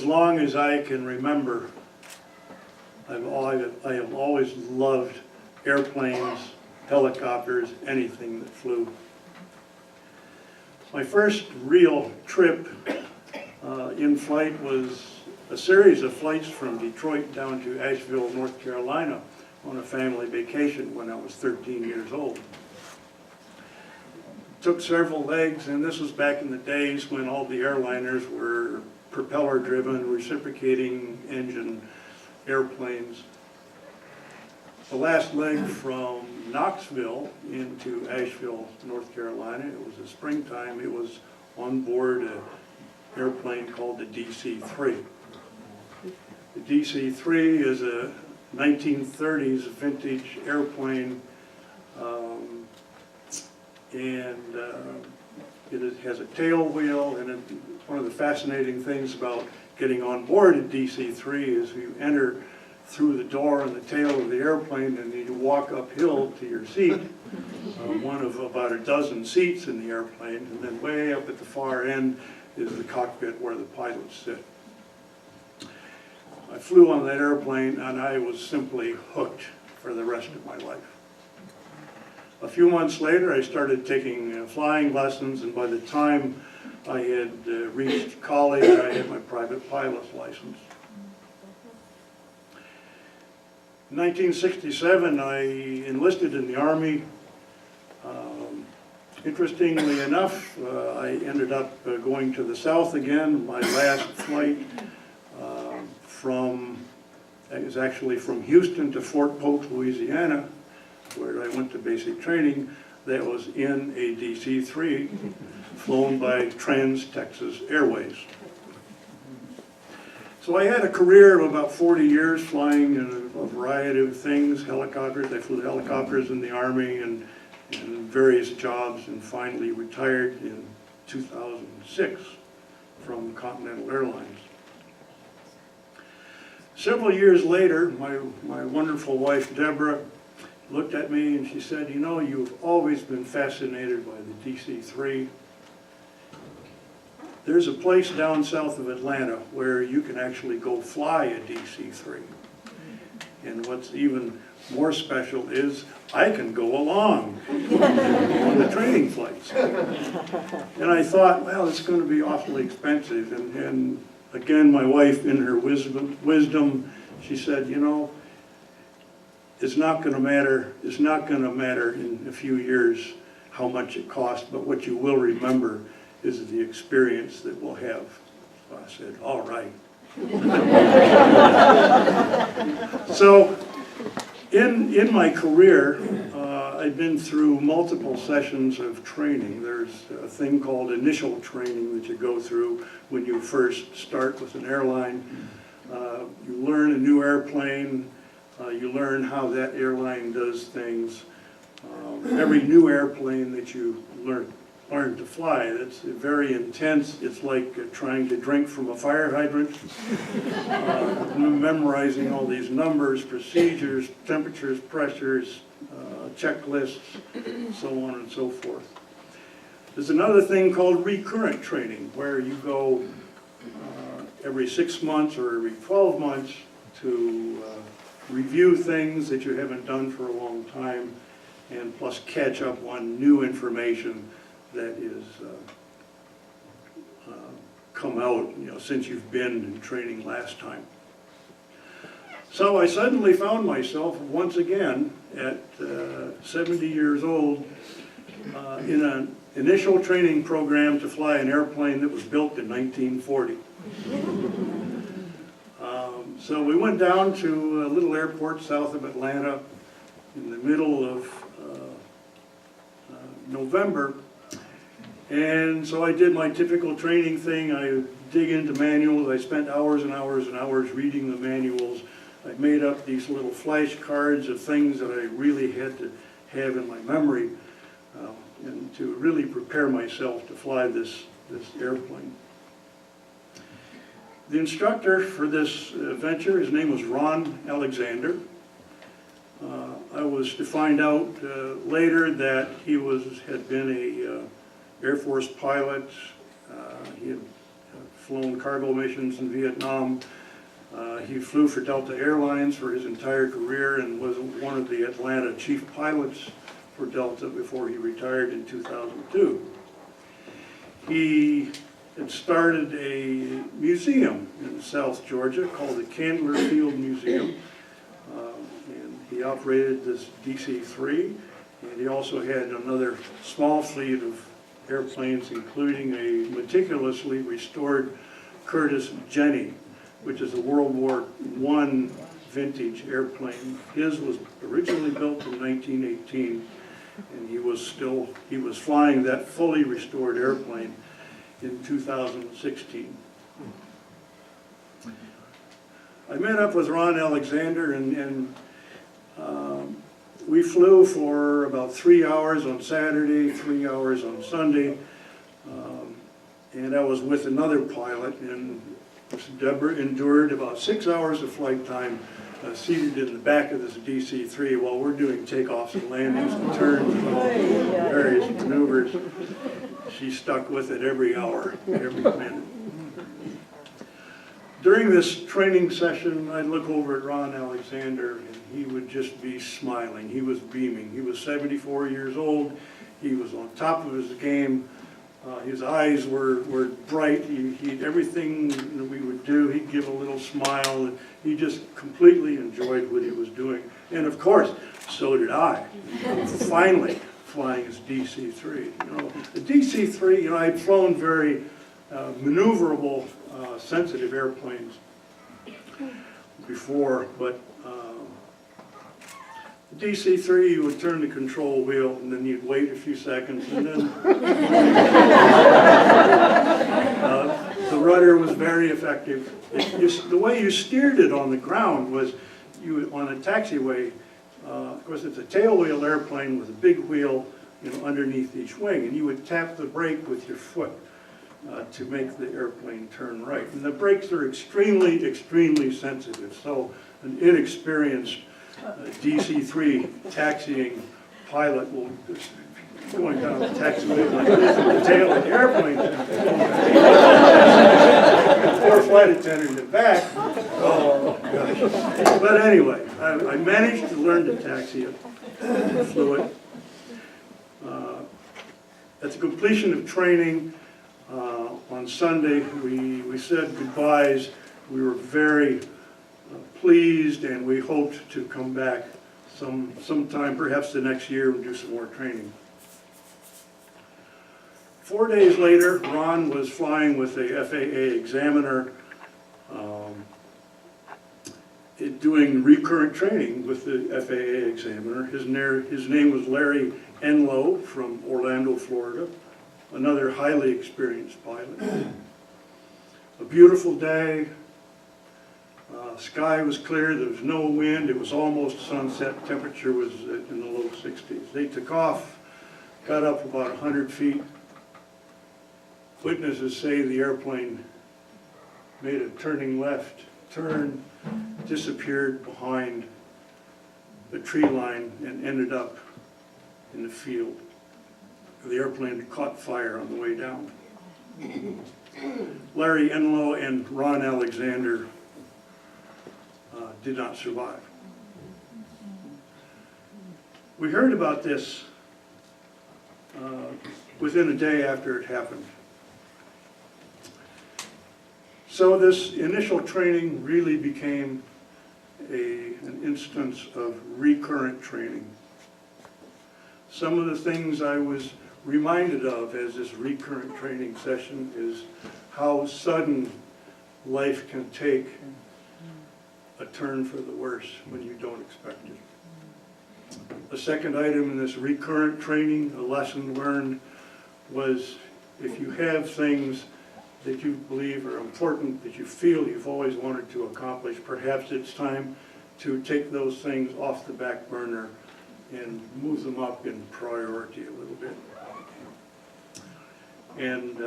long as I can remember, I have always loved airplanes, helicopters, anything that flew. My first real trip in flight was a series of flights from Detroit down to Asheville, North Carolina on a family vacation when I was 13 years old. Took several legs, and this was back in the days when all the airliners were propeller-driven, reciprocating engine airplanes. The last leg from Knoxville into Asheville, North Carolina, it was the springtime, it was on board an airplane called the DC-3. The DC-3 is a 1930s vintage airplane, and it has a tail wheel, and one of the fascinating things about getting on board a DC-3 is you enter through the door in the tail of the airplane and you walk uphill to your seat, one of about a dozen seats in the airplane, and then way up at the far end is the cockpit where the pilots sit. I flew on that airplane and I was simply hooked for the rest of my life. A few months later I started taking flying lessons, and by the time I had reached college I had my private pilot's license. In 1967 I enlisted in the Army. Interestingly enough, I ended up going to the South again. My last flight it was actually from Houston to Fort Polk, Louisiana, where I went to basic training. That was in a DC-3 flown by Trans-Texas Airways. So I had a career of about 40 years flying in a variety of things, helicopters. I flew helicopters in the Army and various jobs, and finally retired in 2006 from Continental Airlines. Several years later, my wonderful wife Deborah looked at me and she said, "You know, you've always been fascinated by the DC-3. There's a place down south of Atlanta where you can actually go fly a DC-3. And what's even more special is I can go along on the training flights." And I thought, well, it's going to be awfully expensive. And again, my wife, in her wisdom, she said, "You know, it's not going to matter. It's not going to matter in a few years how much it costs, but what you will remember is the experience that we'll have." So I said, "All right." So in my career, I've been through multiple sessions of training. There's a thing called initial training that you go through when you first start with an airline. You learn a new airplane. You learn how that airline does things. Every new airplane that you learn to fly, it's very intense. It's like trying to drink from a fire hydrant. Memorizing all these numbers, procedures, temperatures, pressures, checklists, so on and so forth. There's another thing called recurrent training, where you go every 6 months or every 12 months to review things that you haven't done for a long time, and plus catch up on new information that is come out, since you've been in training last time. So I suddenly found myself once again at 70 years old in an initial training program to fly an airplane that was built in 1940. So we went down to a little airport south of Atlanta in the middle of November. And so I did my typical training thing. I dig into manuals. I spent hours and hours and hours reading the manuals. I made up these little flashcards of things that I really had to have in my memory and to really prepare myself to fly this airplane. The instructor for this venture, his name was Ron Alexander. I was to find out later that he had been a Air Force pilot. He had flown cargo missions in Vietnam. He flew for Delta Airlines for his entire career and was one of the Atlanta chief pilots for Delta before he retired in 2002. He had started a museum in South Georgia called the Candler Field Museum. And he operated this DC-3, and he also had another small fleet of airplanes, including a meticulously restored Curtiss Jenny, which is a World War I vintage airplane. His was originally built in 1918, and he was flying that fully restored airplane in 2016. I met up with Ron Alexander, and we flew for about 3 hours on Saturday, 3 hours on Sunday, and I was with another pilot, and Deborah endured about 6 hours of flight time seated in the back of this DC-3 while we're doing takeoffs and landings and turns and various maneuvers. She stuck with it every hour, every minute. During this training session, I'd look over at Ron Alexander, and he would just be smiling. He was beaming. He was 74 years old. He was on top of his game. His eyes were bright. Everything that we would do, he'd give a little smile. He just completely enjoyed what he was doing. And of course, so did I. Finally, flying his DC-3. The DC-3, I'd flown very maneuverable, sensitive airplanes before, but the DC-3, you would turn the control wheel, and then you'd wait a few seconds, and then the rudder was very effective. The way you steered it on the ground was, on a taxiway, of course it's a tailwheel airplane with a big wheel underneath each wing, and you would tap the brake with your foot to make the airplane turn right. And the brakes are extremely, extremely sensitive, so an inexperienced DC-3 taxiing pilot will just going down the taxiway like this with the tail of the airplane. Poor flight attendant in the back. Oh, gosh. But anyway, I managed to learn to taxi it. I flew it. At the completion of training on Sunday, we said goodbyes. We were very pleased, and we hoped to come back sometime, perhaps the next year, and do some more training. 4 days later, Ron was flying with the FAA examiner, doing recurrent training with the FAA examiner. His name was Larry Enlow from Orlando, Florida, another highly experienced pilot. A beautiful day. Sky was clear, there was no wind, it was almost sunset, temperature was in the low 60s. They took off, got up about 100 feet. Witnesses say the airplane made a turning left turn, disappeared behind the tree line, and ended up in the field. The airplane caught fire on the way down. Larry Enlow and Ron Alexander did not survive. We heard about this within a day after it happened. So this initial training really became an instance of recurrent training. Some of the things I was reminded of as this recurrent training session is how sudden life can take a turn for the worse when you don't expect it. The second item in this recurrent training, a lesson learned, was if you have things that you believe are important, that you feel you've always wanted to accomplish, perhaps it's time to take those things off the back burner and move them up in priority a little bit. And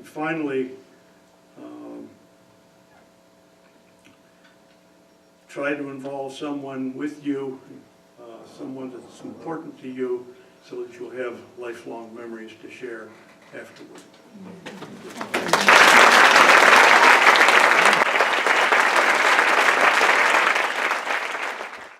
finally, try to involve someone with you, someone that's important to you so that you'll have lifelong memories to share afterward.